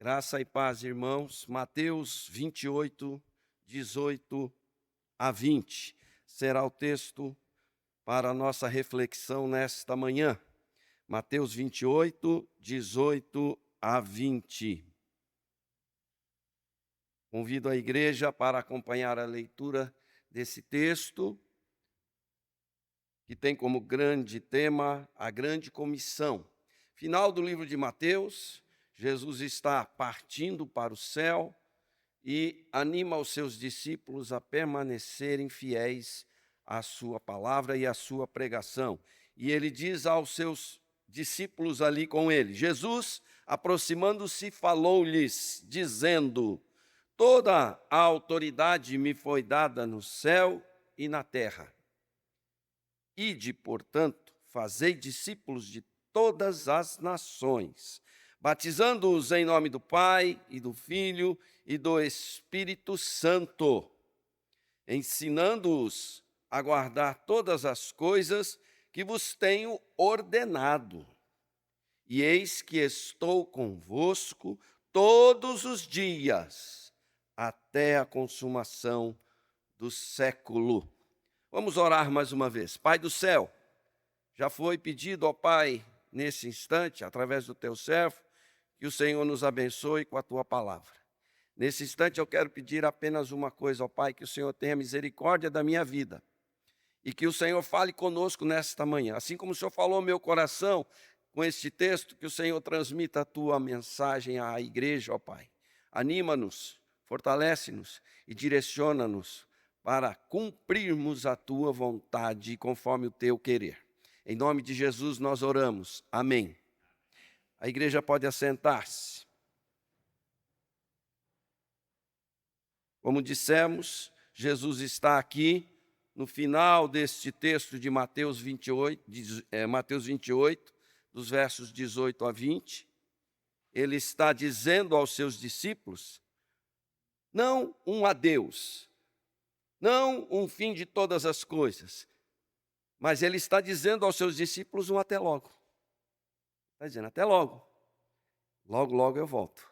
Graça e paz, irmãos. Mateus 28, 18 a 20 será o texto para a nossa reflexão nesta manhã. Mateus 28, 18 a 20. Convido a igreja para acompanhar a leitura desse texto, que tem como grande tema a grande comissão. Final do livro de Mateus, Jesus está partindo para o céu e anima os seus discípulos a permanecerem fiéis à sua palavra e à sua pregação. E ele diz aos seus discípulos ali com ele: Jesus, aproximando-se, falou-lhes, dizendo: toda a autoridade me foi dada no céu e na terra. Ide, portanto, fazei discípulos de todas as nações, batizando-os em nome do Pai e do Filho e do Espírito Santo, ensinando-os a guardar todas as coisas que vos tenho ordenado. E eis que estou convosco todos os dias, até a consumação do século. Vamos orar mais uma vez. Pai do céu, já foi pedido ao Pai, nesse instante, através do teu servo, que o Senhor nos abençoe com a tua palavra. Nesse instante eu quero pedir apenas uma coisa ao Pai: que o Senhor tenha misericórdia da minha vida e que o Senhor fale conosco nesta manhã. Assim como o Senhor falou ao meu coração com este texto, que o Senhor transmita a tua mensagem à igreja, ó Pai. Anima-nos, fortalece-nos e direciona-nos para cumprirmos a tua vontade conforme o teu querer. Em nome de Jesus nós oramos. Amém. A igreja pode assentar-se. Como dissemos, Jesus está aqui no final deste texto de Mateus 28, dos versos 18 a 20. Ele está dizendo aos seus discípulos, não um adeus, não um fim de todas as coisas, mas ele está dizendo aos seus discípulos um até logo. Está dizendo, até logo. Logo, logo eu volto.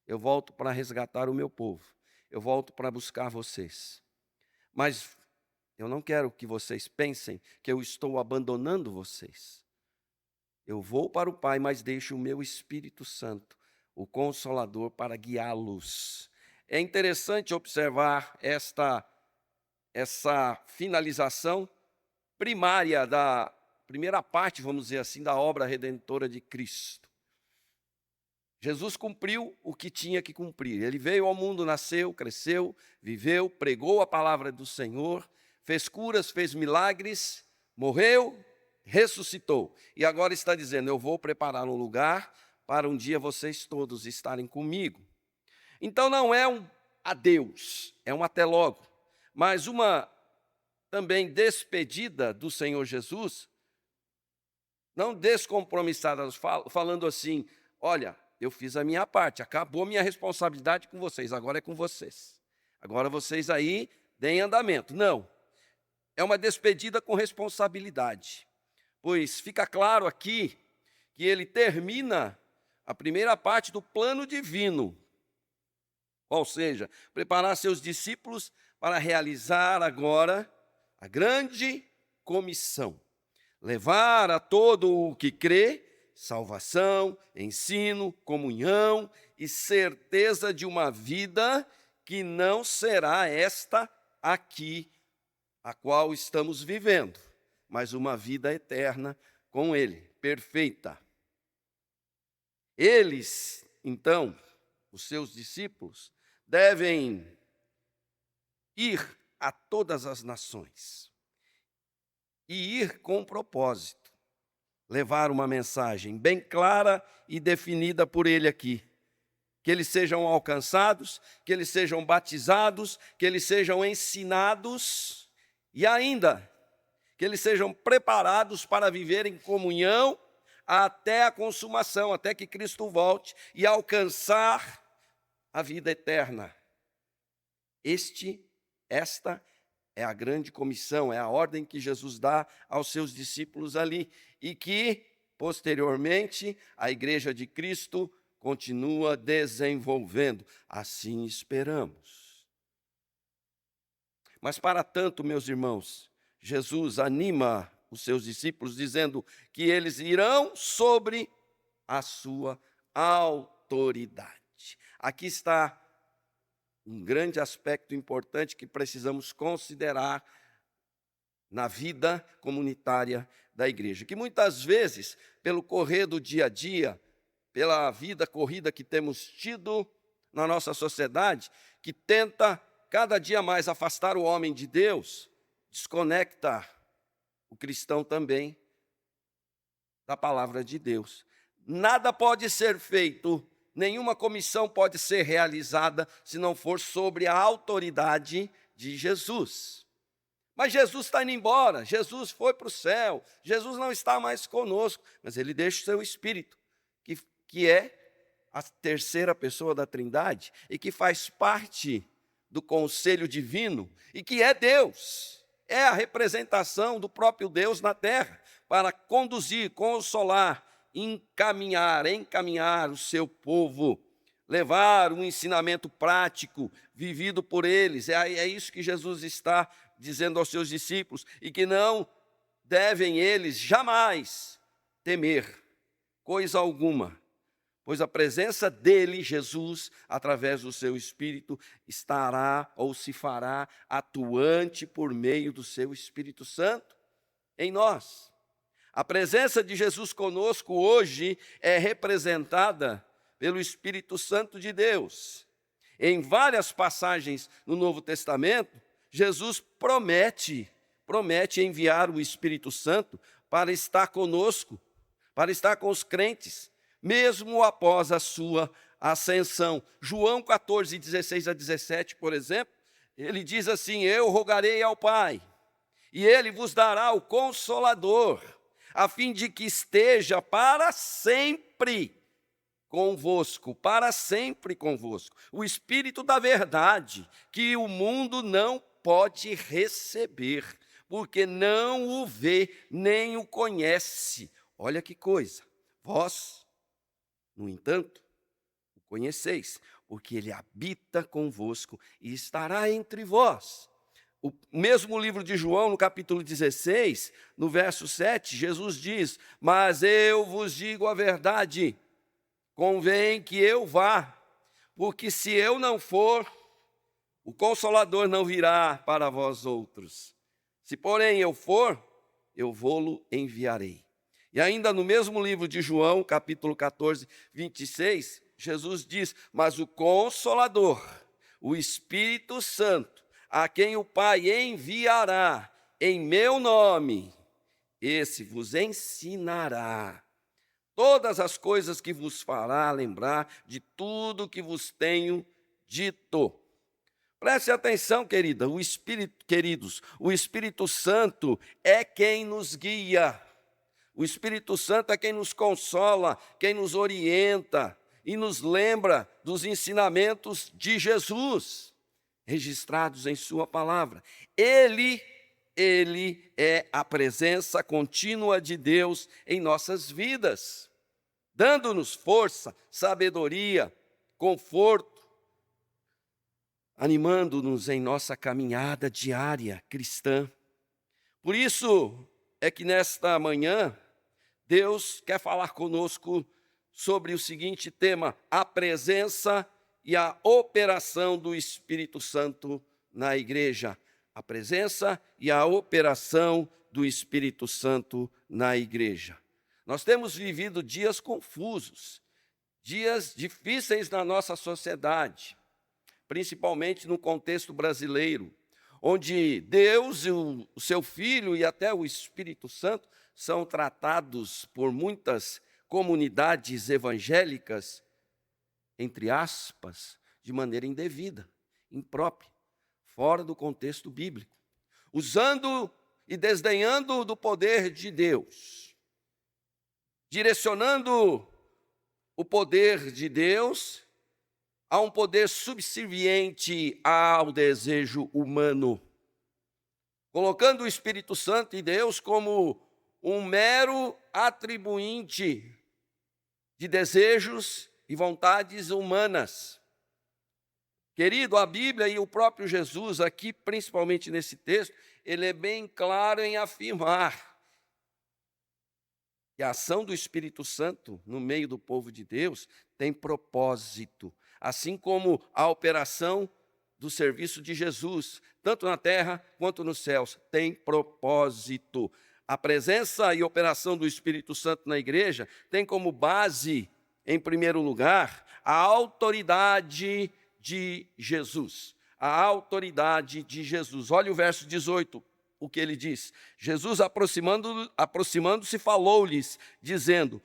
Eu volto para resgatar o meu povo. Eu volto para buscar vocês. Mas eu não quero que vocês pensem que eu estou abandonando vocês. Eu vou para o Pai, mas deixo o meu Espírito Santo, o Consolador, para guiá-los. É interessante observar essa finalização primária da primeira parte, vamos dizer assim, da obra redentora de Cristo. Jesus cumpriu o que tinha que cumprir. Ele veio ao mundo, nasceu, cresceu, viveu, pregou a palavra do Senhor, fez curas, fez milagres, morreu, ressuscitou. E agora está dizendo, eu vou preparar um lugar para um dia vocês todos estarem comigo. Então não é um adeus, é um até logo, mas uma também despedida do Senhor Jesus, não descompromissada, falando assim, olha, eu fiz a minha parte, acabou a minha responsabilidade com vocês, agora é com vocês. Agora vocês aí deem andamento. Não, é uma despedida com responsabilidade, pois fica claro aqui que ele termina a primeira parte do plano divino, ou seja, preparar seus discípulos para realizar agora a grande comissão, levar a todo o que crê salvação, ensino, comunhão e certeza de uma vida que não será esta aqui, a qual estamos vivendo, mas uma vida eterna com Ele, perfeita. Eles, então, os seus discípulos, devem ir a todas as nações e ir com propósito. Levar uma mensagem bem clara e definida por ele aqui. Que eles sejam alcançados, que eles sejam batizados, que eles sejam ensinados e ainda que eles sejam preparados para viver em comunhão até a consumação, até que Cristo volte e alcançar a vida eterna. Esta é a grande comissão, é a ordem que Jesus dá aos seus discípulos ali e que, posteriormente, a igreja de Cristo continua desenvolvendo. Assim esperamos. Mas para tanto, meus irmãos, Jesus anima os seus discípulos dizendo que eles irão sobre a sua autoridade. Aqui está um grande aspecto importante que precisamos considerar na vida comunitária da igreja, que muitas vezes, pelo correr do dia a dia, pela vida corrida que temos tido na nossa sociedade, que tenta cada dia mais afastar o homem de Deus, desconecta o cristão também da palavra de Deus. Nada pode ser feito, nenhuma comissão pode ser realizada se não for sobre a autoridade de Jesus. Mas Jesus está indo embora, Jesus foi para o céu, Jesus não está mais conosco, mas ele deixa o seu Espírito, que é a terceira pessoa da Trindade e que faz parte do conselho divino e que é Deus, é a representação do próprio Deus na terra para conduzir, consolar, encaminhar o seu povo, levar um ensinamento prático vivido por eles. É isso que Jesus está dizendo aos seus discípulos, e que não devem eles jamais temer coisa alguma, pois a presença dele, Jesus, através do seu Espírito, estará ou se fará atuante por meio do seu Espírito Santo em nós. A presença de Jesus conosco hoje é representada pelo Espírito Santo de Deus. Em várias passagens no Novo Testamento, Jesus promete enviar o Espírito Santo para estar conosco, para estar com os crentes, mesmo após a sua ascensão. João 14, 16 a 17, por exemplo, ele diz assim: eu rogarei ao Pai, e ele vos dará o Consolador, a fim de que esteja para sempre convosco, para sempre convosco. O Espírito da verdade, que o mundo não pode receber, porque não o vê, nem o conhece. Olha que coisa. Vós, no entanto, o conheceis, porque ele habita convosco e estará entre vós. O mesmo livro de João, no capítulo 16, no verso 7, Jesus diz: mas eu vos digo a verdade, convém que eu vá, porque se eu não for, o Consolador não virá para vós outros. Se, porém, eu for, eu vou-lo enviarei. E ainda no mesmo livro de João, capítulo 14, 26, Jesus diz: mas o Consolador, o Espírito Santo, a quem o Pai enviará em meu nome, esse vos ensinará todas as coisas que vos fará lembrar de tudo que vos tenho dito. Preste atenção, queridos, o Espírito Santo é quem nos guia. O Espírito Santo é quem nos consola, quem nos orienta e nos lembra dos ensinamentos de Jesus, registrados em sua palavra. Ele é a presença contínua de Deus em nossas vidas, dando-nos força, sabedoria, conforto, animando-nos em nossa caminhada diária cristã. Por isso é que nesta manhã, Deus quer falar conosco sobre o seguinte tema: a presença e a operação do Espírito Santo na igreja. A presença e a operação do Espírito Santo na igreja. Nós temos vivido dias confusos, dias difíceis na nossa sociedade, principalmente no contexto brasileiro, onde Deus e o seu Filho e até o Espírito Santo são tratados por muitas comunidades evangélicas, entre aspas, de maneira indevida, imprópria, fora do contexto bíblico, usando e desdenhando do poder de Deus, direcionando o poder de Deus a um poder subserviente ao desejo humano, colocando o Espírito Santo e Deus como um mero atribuinte de desejos e vontades humanas. Querido, a Bíblia e o próprio Jesus, aqui, principalmente nesse texto, ele é bem claro em afirmar que a ação do Espírito Santo no meio do povo de Deus tem propósito, assim como a operação do serviço de Jesus, tanto na terra quanto nos céus, tem propósito. A presença e operação do Espírito Santo na igreja tem como base, em primeiro lugar, a autoridade de Jesus. A autoridade de Jesus. Olha o verso 18, o que ele diz. Jesus, aproximando-se, falou-lhes, dizendo: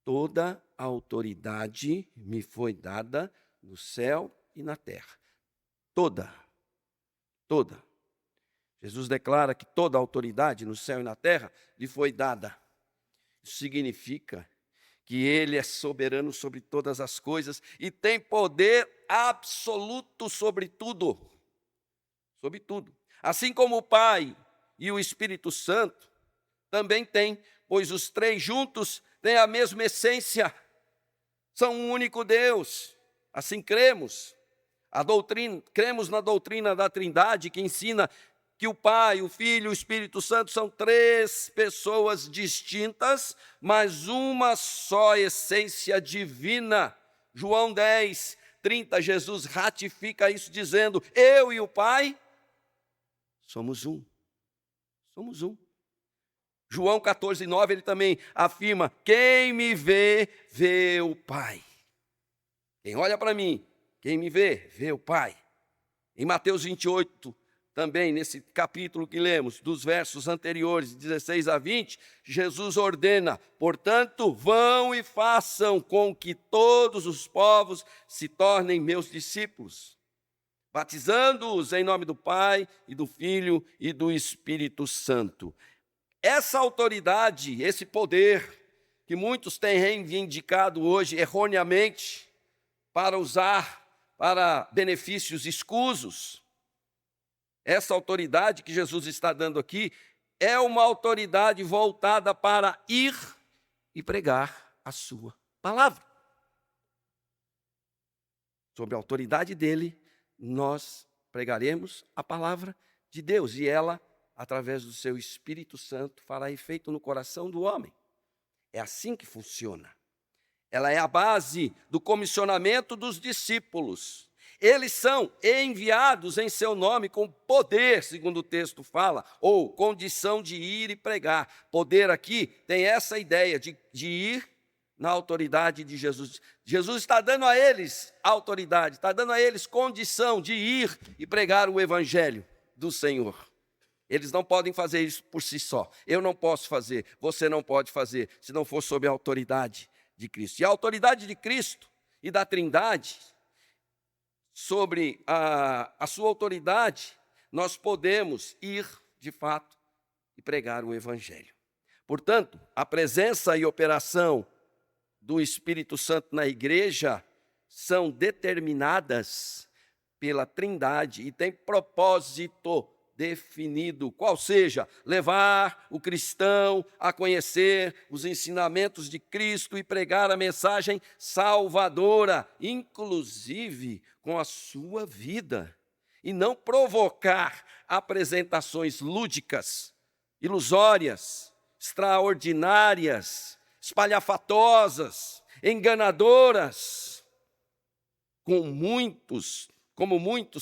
toda a autoridade me foi dada no céu e na terra. Toda. Jesus declara que toda a autoridade no céu e na terra lhe foi dada. Isso significa que ele é soberano sobre todas as coisas e tem poder absoluto sobre tudo. Sobre tudo. Assim como o Pai e o Espírito Santo também têm, pois os três juntos têm a mesma essência. São um único Deus. Assim cremos. Cremos na doutrina da Trindade, que ensina que o Pai, o Filho e o Espírito Santo são três pessoas distintas, mas uma só essência divina. João 10, 30, Jesus ratifica isso dizendo: eu e o Pai somos um. Somos um. João 14, 9, ele também afirma: quem me vê, vê o Pai. Quem olha para mim, quem me vê, vê o Pai. Em Mateus 28, também nesse capítulo que lemos, dos versos anteriores, 16 a 20, Jesus ordena: portanto, vão e façam com que todos os povos se tornem meus discípulos, batizando-os em nome do Pai e do Filho e do Espírito Santo. Essa autoridade, esse poder, que muitos têm reivindicado hoje erroneamente para usar para benefícios escusos, essa autoridade que Jesus está dando aqui é uma autoridade voltada para ir e pregar a sua palavra. Sob a autoridade dele, nós pregaremos a palavra de Deus e ela, através do seu Espírito Santo, fará efeito no coração do homem. É assim que funciona. Ela é a base do comissionamento dos discípulos. Eles são enviados em seu nome com poder, segundo o texto fala, ou condição de ir e pregar. Poder aqui tem essa ideia de ir na autoridade de Jesus. Jesus está dando a eles autoridade, está dando a eles condição de ir e pregar o evangelho do Senhor. Eles não podem fazer isso por si só. Eu não posso fazer, você não pode fazer, se não for sob a autoridade de Cristo. E a autoridade de Cristo e da Trindade, sobre a sua autoridade, nós podemos ir, de fato, e pregar o evangelho. Portanto, a presença e operação do Espírito Santo na igreja são determinadas pela Trindade e têm propósito definido, qual seja, levar o cristão a conhecer os ensinamentos de Cristo e pregar a mensagem salvadora, inclusive com a sua vida, e não provocar apresentações lúdicas, ilusórias, extraordinárias, espalhafatosas, enganadoras, como muitos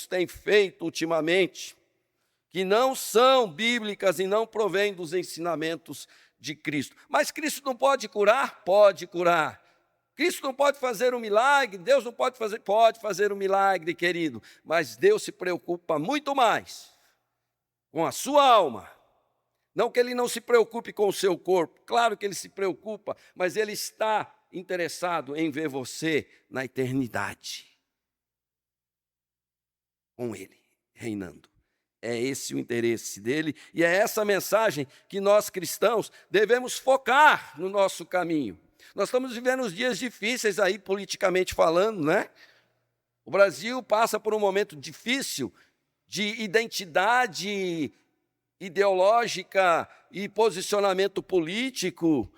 têm feito ultimamente, que não são bíblicas e não provêm dos ensinamentos de Cristo. Mas Cristo não pode curar? Pode curar. Cristo não pode fazer um milagre? Deus não pode fazer um milagre, querido. Mas Deus se preocupa muito mais com a sua alma. Não que Ele não se preocupe com o seu corpo. Claro que Ele se preocupa, mas Ele está interessado em ver você na eternidade. Com Ele, reinando. É esse o interesse dele e é essa mensagem que nós cristãos devemos focar no nosso caminho. Nós estamos vivendo uns dias difíceis aí, politicamente falando, né? O Brasil passa por um momento difícil de identidade ideológica e posicionamento político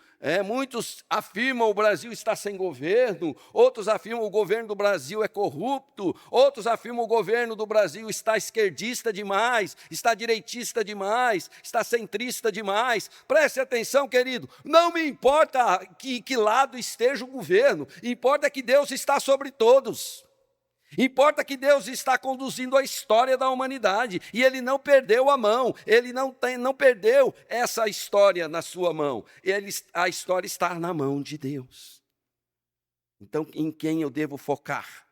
Muitos afirmam o Brasil está sem governo, outros afirmam o governo do Brasil é corrupto, outros afirmam o governo do Brasil está esquerdista demais, está direitista demais, está centrista demais. Preste atenção, querido, não me importa que lado esteja o governo, importa que Deus está sobre todos. Importa que Deus está conduzindo a história da humanidade e Ele não perdeu a mão, Ele não perdeu essa história na sua mão, a história está na mão de Deus. Então, em quem eu devo focar?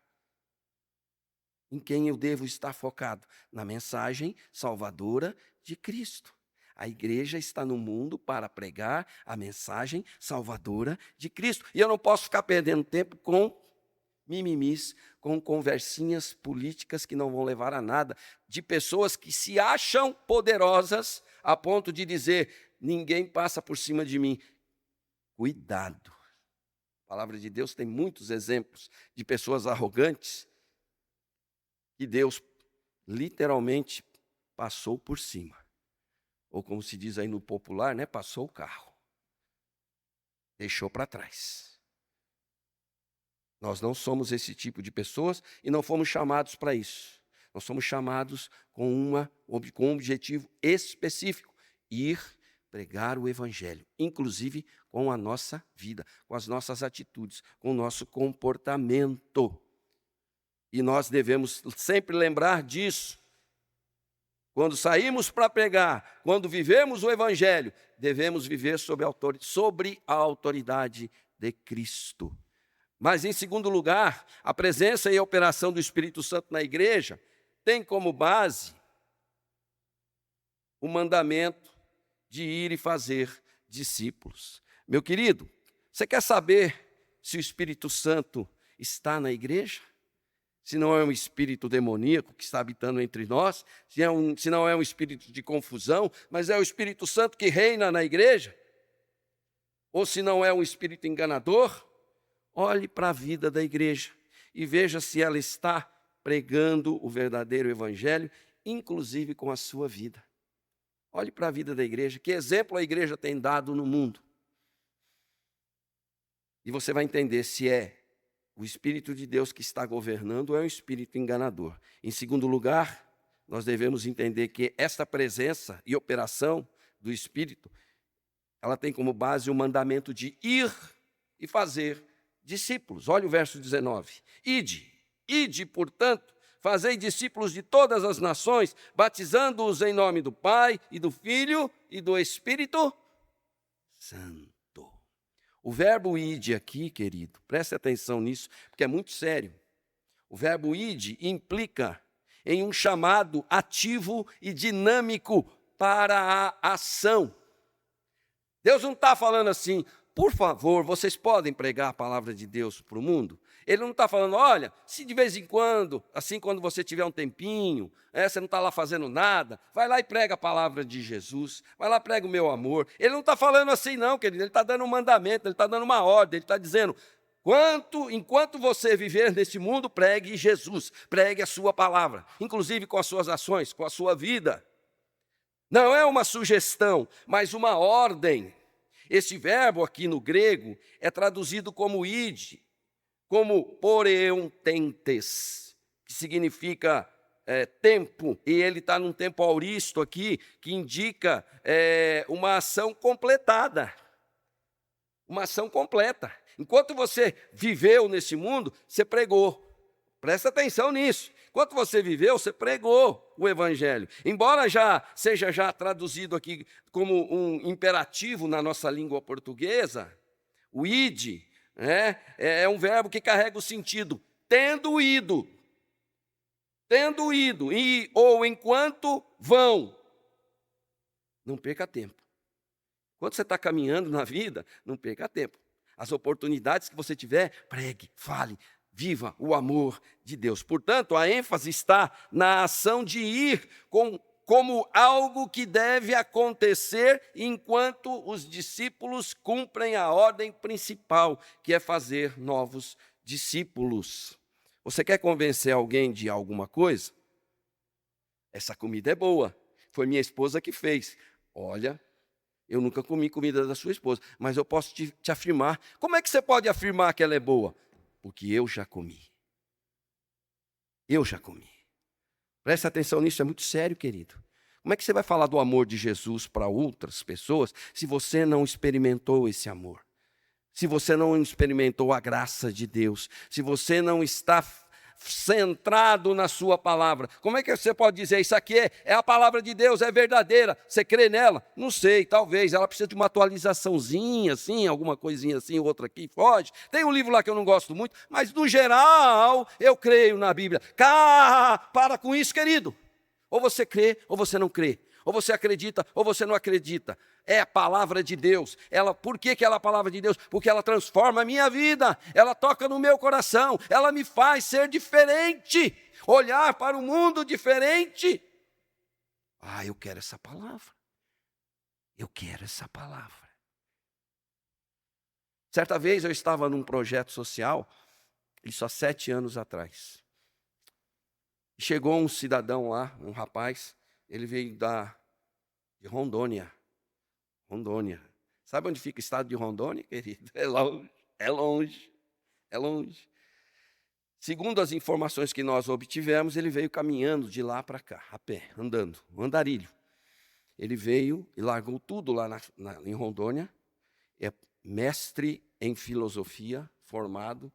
Em quem eu devo estar focado? Na mensagem salvadora de Cristo. A igreja está no mundo para pregar a mensagem salvadora de Cristo. E eu não posso ficar perdendo tempo com mimimis, com conversinhas políticas que não vão levar a nada, de pessoas que se acham poderosas a ponto de dizer, ninguém passa por cima de mim. Cuidado. A palavra de Deus tem muitos exemplos de pessoas arrogantes que Deus literalmente passou por cima. Ou como se diz aí no popular, passou o carro. Deixou para trás. Nós não somos esse tipo de pessoas e não fomos chamados para isso. Nós somos chamados com um objetivo específico, ir pregar o Evangelho, inclusive com a nossa vida, com as nossas atitudes, com o nosso comportamento. E nós devemos sempre lembrar disso. Quando saímos para pregar, quando vivemos o Evangelho, devemos viver sobre a autoridade de Cristo. Mas, em segundo lugar, a presença e a operação do Espírito Santo na igreja tem como base o mandamento de ir e fazer discípulos. Meu querido, você quer saber se o Espírito Santo está na igreja? Se não é um espírito demoníaco que está habitando entre nós, se não é um espírito de confusão, mas é o Espírito Santo que reina na igreja? Ou se não é um espírito enganador? Olhe para a vida da igreja e veja se ela está pregando o verdadeiro evangelho, inclusive com a sua vida. Olhe para a vida da igreja, que exemplo a igreja tem dado no mundo. E você vai entender se é o Espírito de Deus que está governando ou é um espírito enganador. Em segundo lugar, nós devemos entender que esta presença e operação do Espírito, ela tem como base o mandamento de ir e fazer discípulos. Olha o verso 19. Ide, portanto, fazei discípulos de todas as nações, batizando-os em nome do Pai e do Filho e do Espírito Santo. O verbo ide aqui, querido, preste atenção nisso, porque é muito sério. O verbo ide implica em um chamado ativo e dinâmico para a ação. Deus não está falando assim, por favor, vocês podem pregar a palavra de Deus para o mundo? Ele não está falando, olha, se de vez em quando, assim quando você tiver um tempinho, você não está lá fazendo nada, vai lá e prega a palavra de Jesus, vai lá e prega o meu amor. Ele não está falando assim não, querido, ele está dando um mandamento, ele está dando uma ordem, ele está dizendo, enquanto você viver neste mundo, pregue Jesus, pregue a sua palavra, inclusive com as suas ações, com a sua vida. Não é uma sugestão, mas uma ordem. Esse verbo aqui no grego é traduzido como ide, como poreontentes, que significa tempo, e ele está num tempo auristo aqui, que indica uma ação completada, uma ação completa. Enquanto você viveu nesse mundo, você pregou. Presta atenção nisso. Enquanto você viveu, você pregou o Evangelho. Embora seja traduzido aqui como um imperativo na nossa língua portuguesa, o ide é um verbo que carrega o sentido tendo ido, ou enquanto vão. Não perca tempo. Enquanto você está caminhando na vida, não perca tempo. As oportunidades que você tiver, pregue, fale, viva o amor de Deus. Portanto, a ênfase está na ação de ir como algo que deve acontecer enquanto os discípulos cumprem a ordem principal, que é fazer novos discípulos. Você quer convencer alguém de alguma coisa? Essa comida é boa, foi minha esposa que fez. Olha, Eu nunca comi comida da sua esposa, mas eu posso te afirmar. Como é que você pode afirmar que ela é boa? Porque eu já comi. Eu já comi. Presta atenção nisso, é muito sério, querido. Como é que você vai falar do amor de Jesus para outras pessoas se você não experimentou esse amor? Se você não experimentou a graça de Deus? Se você não está centrado na sua palavra? Como é que você pode dizer, isso aqui é a palavra de Deus, é verdadeira, você crê nela? Não sei, talvez, ela precisa de uma atualizaçãozinha, assim, alguma coisinha assim, outra aqui, foge. Tem um livro lá que eu não gosto muito, mas no geral, eu creio na Bíblia. Para com isso, querido. Ou você crê, ou você não crê. Ou você acredita, ou você não acredita. É a palavra de Deus. Por que ela é a palavra de Deus? Porque ela transforma a minha vida. Ela toca no meu coração. Ela me faz ser diferente. Olhar para o mundo diferente. Eu quero essa palavra. Eu quero essa palavra. Certa vez eu estava num projeto social, isso há 7 anos atrás. Chegou um cidadão lá, um rapaz, ele veio de Rondônia. Rondônia. Sabe onde fica o estado de Rondônia, querido? É longe, é longe, é longe. Segundo as informações que nós obtivemos, ele veio caminhando de lá para cá, a pé, andando, um andarilho. Ele veio e largou tudo lá em Rondônia, é mestre em filosofia, formado,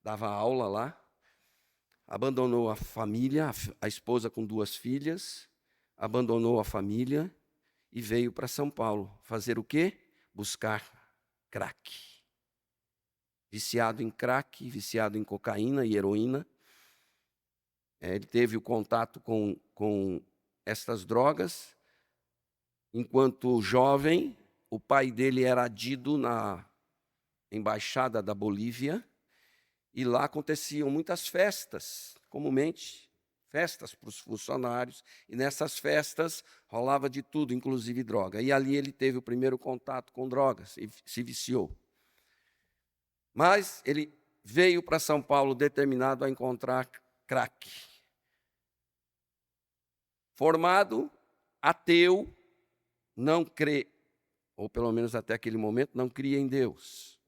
dava aula lá, abandonou a família, a esposa com 2 filhas, abandonou a família e veio para São Paulo. Fazer o quê? Buscar crack. Viciado em crack, viciado em cocaína e heroína. Ele teve o contato com estas drogas. Enquanto jovem, o pai dele era adido na embaixada da Bolívia, e lá aconteciam muitas festas, comumente, festas para os funcionários, e nessas festas rolava de tudo, inclusive droga. E ali ele teve o primeiro contato com drogas e se viciou. Mas ele veio para São Paulo determinado a encontrar crack. Formado, ateu, não crê, ou pelo menos até aquele momento, não cria em Deus.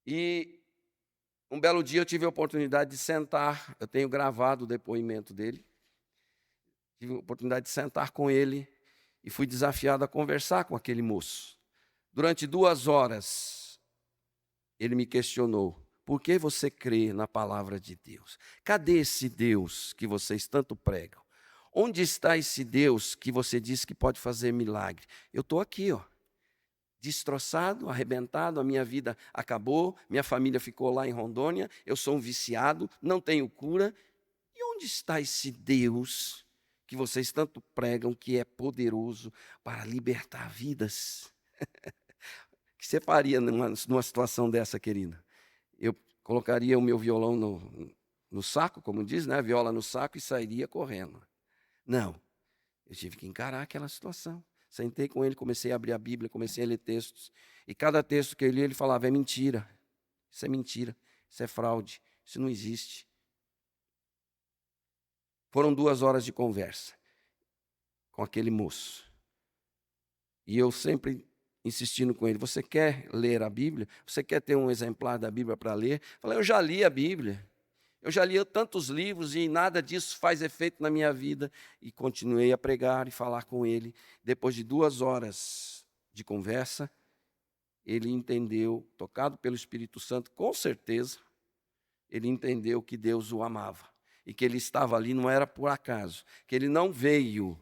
E um belo dia eu tive a oportunidade de sentar, eu tenho gravado o depoimento dele, tive a oportunidade de sentar com ele e fui desafiado a conversar com aquele moço. Durante 2 horas, ele me questionou, por que você crê na palavra de Deus? Cadê esse Deus que vocês tanto pregam? Onde está esse Deus que você diz que pode fazer milagre? Eu estou aqui, destroçado, arrebentado, a minha vida acabou, minha família ficou lá em Rondônia, eu sou um viciado, não tenho cura. E onde está esse Deus que vocês tanto pregam que é poderoso para libertar vidas? O que você faria numa situação dessa, querida? Eu colocaria o meu violão no saco, como diz, né? A viola no saco e sairia correndo. Não, eu tive que encarar aquela situação. Sentei com ele, comecei a abrir a Bíblia, comecei a ler textos. E cada texto que eu li, ele falava, é mentira, isso é fraude, isso não existe. Foram 2 horas de conversa com aquele moço. E eu sempre insistindo com ele, você quer ler a Bíblia? Você quer ter um exemplar da Bíblia para ler? Eu falei, eu já li a Bíblia. Eu já li tantos livros e nada disso faz efeito na minha vida. E continuei a pregar e falar com ele. Depois de 2 horas de conversa, ele entendeu, tocado pelo Espírito Santo, com certeza, ele entendeu que Deus o amava. E que ele estava ali não era por acaso. Que ele não veio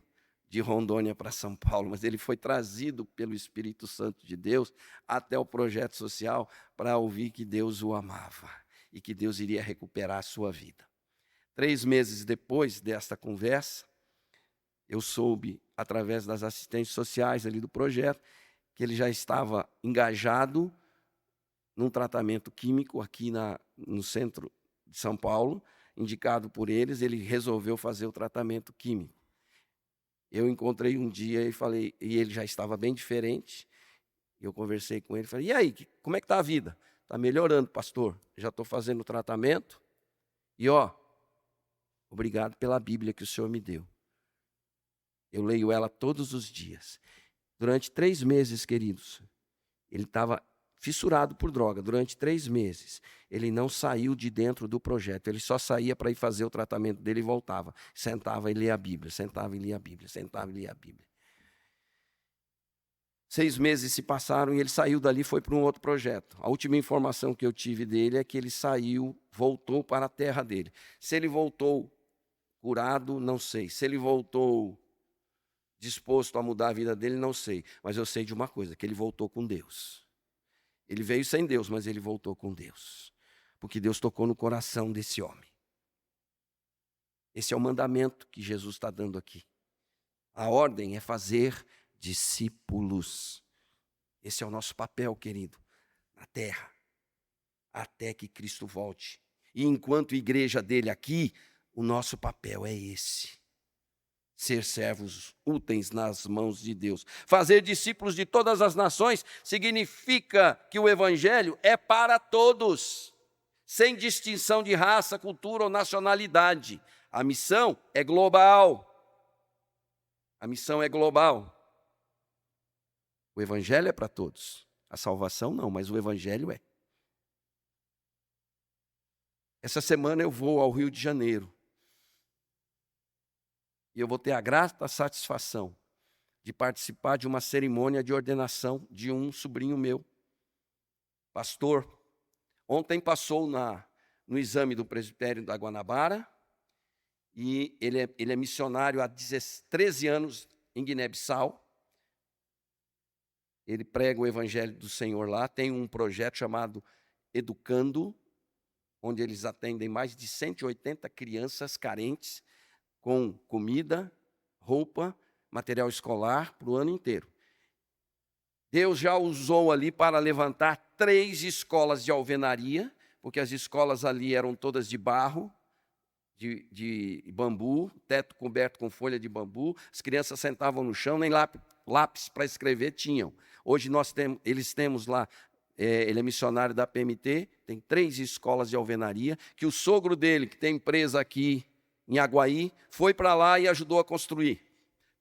de Rondônia para São Paulo, mas ele foi trazido pelo Espírito Santo de Deus até o projeto social para ouvir que Deus o amava e que Deus iria recuperar a sua vida. 3 meses depois desta conversa, eu soube, através das assistentes sociais ali do projeto, que ele já estava engajado num tratamento químico aqui no centro de São Paulo, indicado por eles, ele resolveu fazer o tratamento químico. Eu encontrei um dia e falei, e ele já estava bem diferente, eu conversei com ele, falei, e aí, como é que está a vida? Está melhorando, pastor, já estou fazendo o tratamento, e obrigado pela Bíblia que o Senhor me deu. Eu leio ela todos os dias. Durante 3 meses, queridos, ele estava fissurado por droga. Durante 3 meses, ele não saiu de dentro do projeto. Ele só saía para ir fazer o tratamento dele e voltava. Sentava e lia a Bíblia, sentava e lia a Bíblia, sentava e lia a Bíblia. 6 meses se passaram e ele saiu dali e foi para um outro projeto. A última informação que eu tive dele é que ele saiu, voltou para a terra dele. Se ele voltou curado, não sei. Se ele voltou disposto a mudar a vida dele, não sei. Mas eu sei de uma coisa, que ele voltou com Deus. Ele veio sem Deus, mas ele voltou com Deus. Porque Deus tocou no coração desse homem. Esse é o mandamento que Jesus está dando aqui. A ordem é fazer discípulos. Esse é o nosso papel, querido, na terra, até que Cristo volte. E enquanto igreja dele aqui, o nosso papel é esse. Ser servos úteis nas mãos de Deus. Fazer discípulos de todas as nações significa que o evangelho é para todos, sem distinção de raça, cultura ou nacionalidade. A missão é global. A missão é global. O evangelho é para todos. A salvação não, mas o evangelho é. Essa semana eu vou ao Rio de Janeiro. E eu vou ter a grata satisfação de participar de uma cerimônia de ordenação de um sobrinho meu, pastor. Ontem passou no exame do presbitério da Guanabara, e ele é missionário há 13 anos em Guiné-Bissau. Ele prega o evangelho do Senhor lá, tem um projeto chamado Educando, onde eles atendem mais de 180 crianças carentes, com comida, roupa, material escolar para o ano inteiro. Deus já usou ali para levantar 3 escolas de alvenaria, porque as escolas ali eram todas de barro, de bambu, teto coberto com folha de bambu, as crianças sentavam no chão, nem lápis para escrever tinham. Hoje eles temos lá, ele é missionário da PMT, tem 3 escolas de alvenaria, que o sogro dele, que tem empresa aqui em Aguaí, foi para lá e ajudou a construir.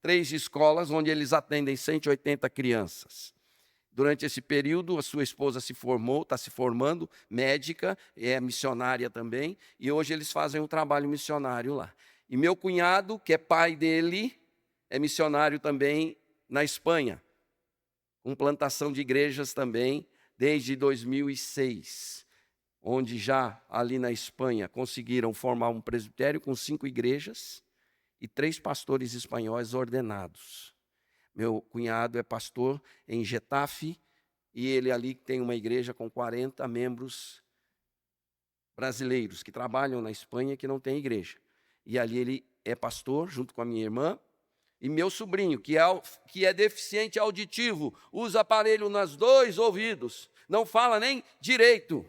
3 escolas onde eles atendem 180 crianças. Durante esse período, a sua esposa se formou, está se formando, médica, é missionária também, e hoje eles fazem um trabalho missionário lá. E meu cunhado, que é pai dele, é missionário também na Espanha, com plantação de igrejas também, desde 2006. Onde já ali na Espanha conseguiram formar um presbitério com 5 igrejas e 3 pastores espanhóis ordenados. Meu cunhado é pastor em Getafe e ele ali tem uma igreja com 40 membros brasileiros que trabalham na Espanha que não tem igreja. E ali ele é pastor junto com a minha irmã. E meu sobrinho, que é deficiente auditivo, usa aparelho nos 2 ouvidos, não fala nem direito.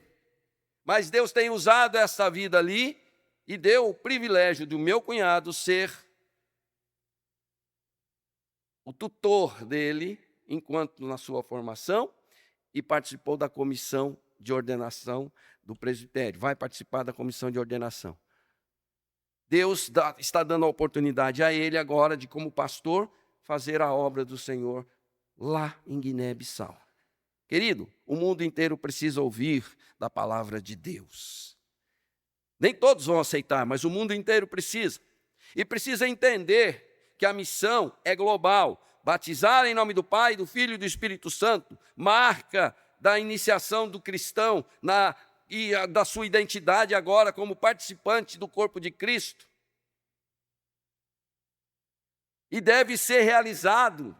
Mas Deus tem usado essa vida ali e deu o privilégio do meu cunhado ser o tutor dele, enquanto na sua formação, e participou da comissão de ordenação do presbitério. Vai participar da comissão de ordenação. Deus está dando a oportunidade a ele agora de, como pastor, fazer a obra do Senhor lá em Guiné-Bissau. Querido, o mundo inteiro precisa ouvir da palavra de Deus. Nem todos vão aceitar, mas o mundo inteiro precisa. E precisa entender que a missão é global. Batizar em nome do Pai, do Filho e do Espírito Santo, marca da iniciação do cristão e da sua identidade agora como participante do corpo de Cristo. E deve ser realizado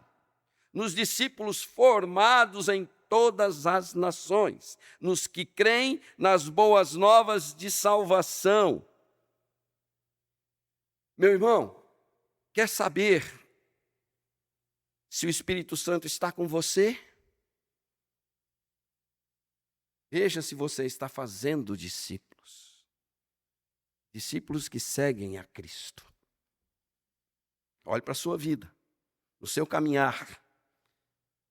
nos discípulos formados em todas as nações, nos que creem nas boas novas de salvação. Meu irmão, quer saber se o Espírito Santo está com você? Veja se você está fazendo discípulos. Discípulos que seguem a Cristo. Olhe para a sua vida, no seu caminhar.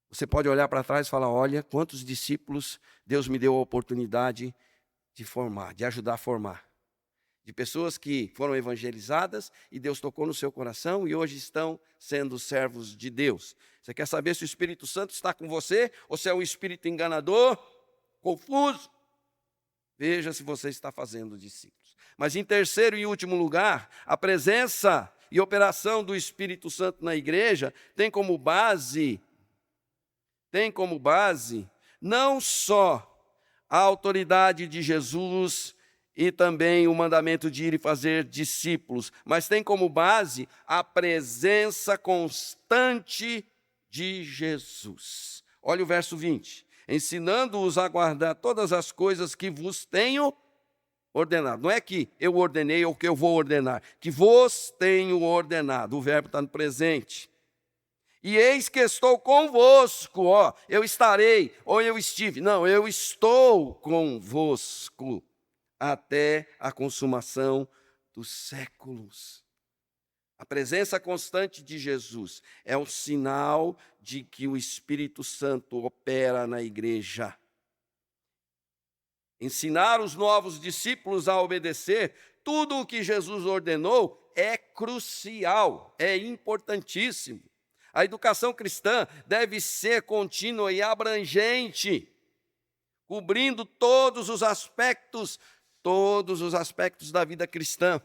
Você pode olhar para trás e falar, olha, quantos discípulos Deus me deu a oportunidade de formar, de ajudar a formar. de pessoas que foram evangelizadas e Deus tocou no seu coração e hoje estão sendo servos de Deus. Você quer saber se o Espírito Santo está com você ou se é um espírito enganador, confuso? Veja se você está fazendo discípulos. Mas em terceiro e último lugar, a presença e operação do Espírito Santo na igreja tem como base não só a autoridade de Jesus e também o mandamento de ir e fazer discípulos, mas tem como base a presença constante de Jesus. Olha o verso 20. Ensinando-os a guardar todas as coisas que vos tenho ordenado. Não é que eu ordenei ou que eu vou ordenar, que vos tenho ordenado. O verbo está no presente. E eis que estou convosco, eu estarei, ou eu estive. Não, eu estou convosco até a consumação dos séculos. A presença constante de Jesus é um sinal de que o Espírito Santo opera na igreja. Ensinar os novos discípulos a obedecer tudo o que Jesus ordenou é crucial, é importantíssimo. A educação cristã deve ser contínua e abrangente, cobrindo todos os aspectos da vida cristã.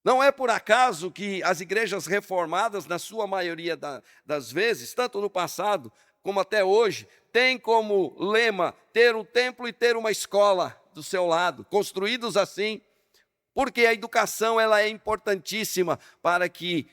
Não é por acaso que as igrejas reformadas, na sua maioria das vezes, tanto no passado como até hoje, têm como lema ter um templo e ter uma escola do seu lado, construídos assim, porque a educação ela é importantíssima para que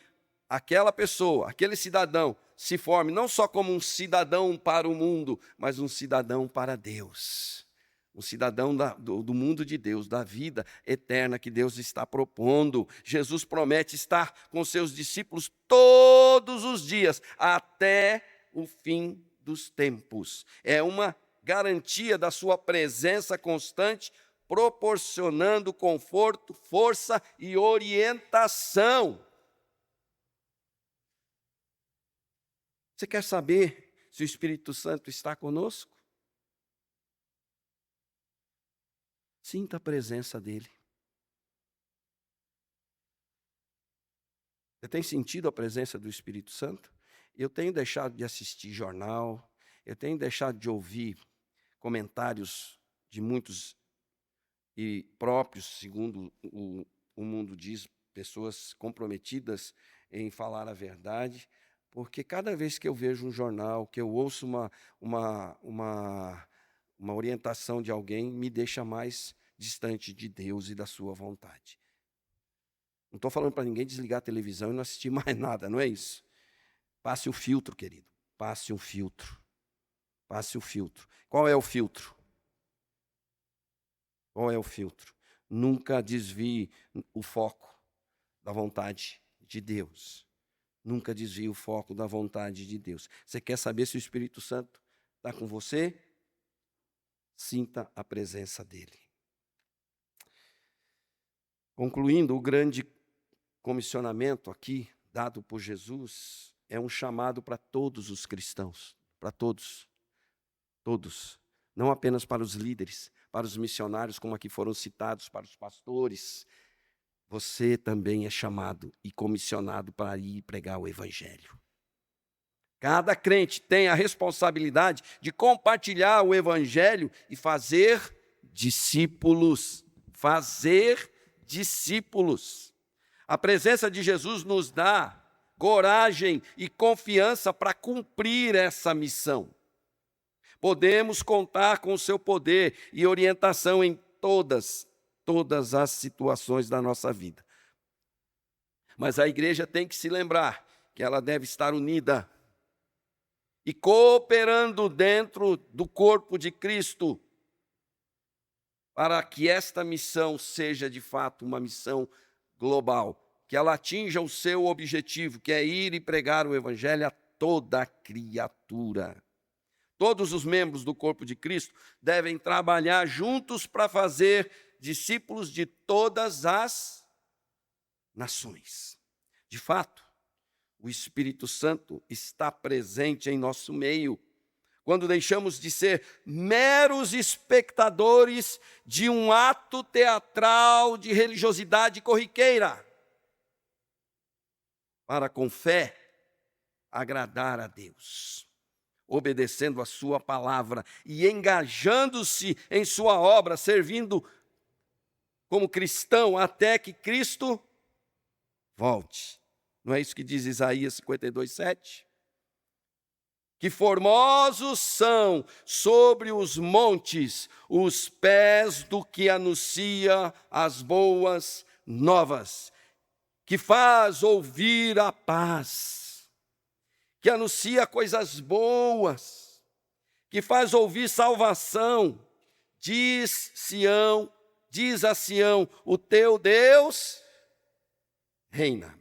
aquela pessoa, aquele cidadão, se forme não só como um cidadão para o mundo, mas um cidadão para Deus. Um cidadão do mundo de Deus, da vida eterna que Deus está propondo. Jesus promete estar com seus discípulos todos os dias, até o fim dos tempos. É uma garantia da sua presença constante, proporcionando conforto, força e orientação. Você quer saber se o Espírito Santo está conosco? Sinta a presença dele. Você tem sentido a presença do Espírito Santo? Eu tenho deixado de assistir jornal, eu tenho deixado de ouvir comentários de muitos e próprios, segundo o mundo diz, pessoas comprometidas em falar a verdade, porque cada vez que eu vejo um jornal, que eu ouço uma orientação de alguém, me deixa mais distante de Deus e da sua vontade. Não estou falando para ninguém desligar a televisão e não assistir mais nada, não é isso? Passe o filtro, querido. Passe um filtro. Passe o filtro. Qual é o filtro? Qual é o filtro? Nunca desvie o foco da vontade de Deus. Nunca desvie o foco da vontade de Deus. Você quer saber se o Espírito Santo está com você? Sinta a presença dele. Concluindo, o grande comissionamento aqui, dado por Jesus, é um chamado para todos os cristãos, para todos, não apenas para os líderes, para os missionários, como aqui foram citados, para os pastores. Você também é chamado e comissionado para ir pregar o Evangelho. Cada crente tem a responsabilidade de compartilhar o Evangelho e fazer discípulos. Fazer discípulos. A presença de Jesus nos dá coragem e confiança para cumprir essa missão. Podemos contar com o seu poder e orientação em todas as situações da nossa vida. Mas a igreja tem que se lembrar que ela deve estar unida e cooperando dentro do corpo de Cristo, para que esta missão seja de fato uma missão global, que ela atinja o seu objetivo, que é ir e pregar o Evangelho a toda criatura. Todos os membros do corpo de Cristo devem trabalhar juntos para fazer discípulos de todas as nações. De fato, o Espírito Santo está presente em nosso meio, quando deixamos de ser meros espectadores de um ato teatral de religiosidade corriqueira, para com fé agradar a Deus, obedecendo a sua palavra e engajando-se em sua obra, servindo como cristão até que Cristo volte. Não é isso que diz Isaías 52:7? Que formosos são sobre os montes os pés do que anuncia as boas novas, que faz ouvir a paz, que anuncia coisas boas, que faz ouvir salvação. Diz a Sião, o teu Deus reina.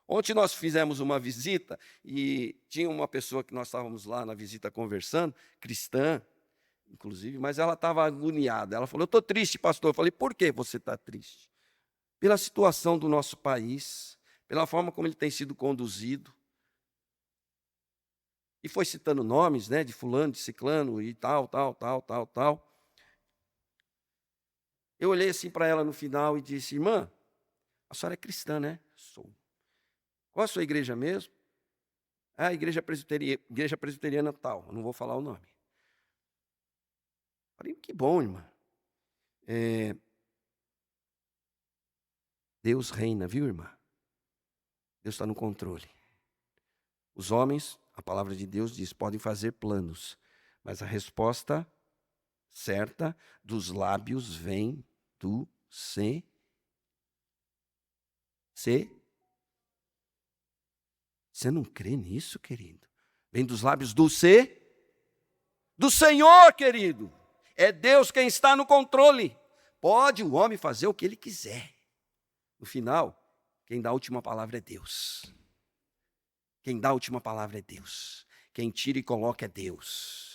Ontem nós fizemos uma visita e tinha uma pessoa que nós estávamos lá na visita conversando, cristã, inclusive, mas ela estava agoniada. Ela falou, eu estou triste, pastor. Eu falei, por que você está triste? Pela situação do nosso país, pela forma como ele tem sido conduzido. E foi citando nomes, né, de fulano, de ciclano e tal. Eu olhei assim para ela no final e disse, irmã, a senhora é cristã, né? Sou. Qual a sua igreja mesmo? A igreja presbiteriana tal, eu não vou falar o nome. Falei, que bom, irmã. Deus reina, viu, irmã? Deus está no controle. Os homens, a palavra de Deus diz, podem fazer planos, mas a resposta certa dos lábios vem do Senhor. Você não crê nisso, querido? Vem dos lábios do Senhor, querido. É Deus quem está no controle. Pode o homem fazer o que ele quiser. No final, quem dá a última palavra é Deus. Quem dá a última palavra é Deus. Quem tira e coloca é Deus.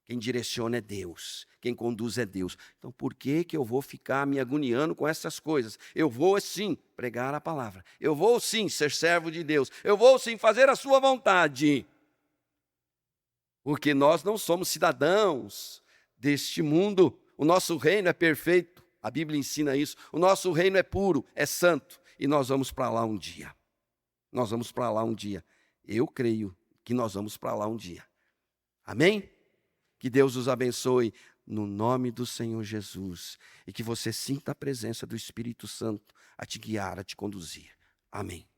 Quem direciona é Deus. Quem conduz é Deus. Então, por que eu vou ficar me agoniando com essas coisas? Eu vou, sim, pregar a palavra. Eu vou, sim, ser servo de Deus. Eu vou, sim, fazer a sua vontade. Porque nós não somos cidadãos deste mundo. O nosso reino é perfeito. A Bíblia ensina isso. O nosso reino é puro, é santo. E nós vamos para lá um dia. Nós vamos para lá um dia. Eu creio que nós vamos para lá um dia. Amém? Que Deus os abençoe no nome do Senhor Jesus. E que você sinta a presença do Espírito Santo a te guiar, a te conduzir. Amém.